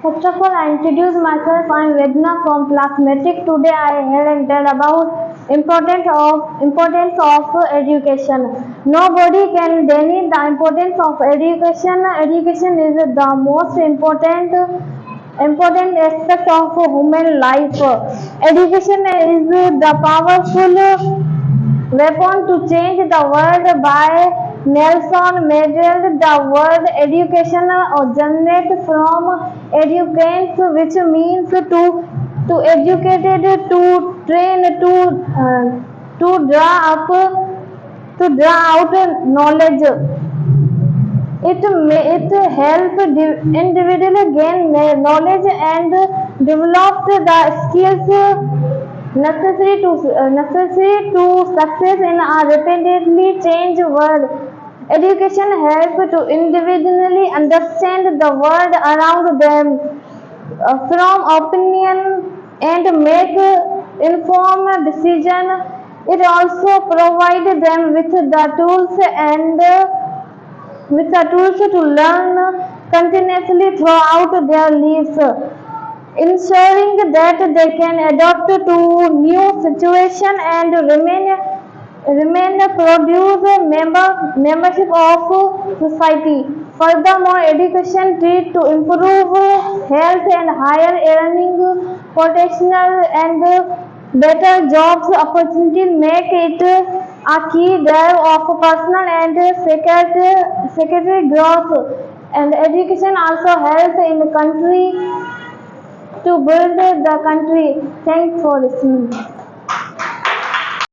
First of all, I introduce myself. I am Vedna from class Metric. Today, I will and tell about importance of education. Nobody can deny the importance of education. Education is the most important aspect of human life. Education is the powerful weapon to change the world by Nelson Mandela. The word education originates from educans, which means to educated, to train, to draw out knowledge. It helps individual gain knowledge and develop the skills necessary to success in a rapidly changed world. Education helps to individually understand the world around them, from opinion and make informed decision. It also provides them with the tools to learn continuously throughout their lives, ensuring that they can adapt to new situations and remain produce membership of society. Furthermore, education treat to improve health and higher earning potential and better jobs opportunity, make it a key driver of personal and secretary growth. And education also helps in the country to build the country. Thanks for listening.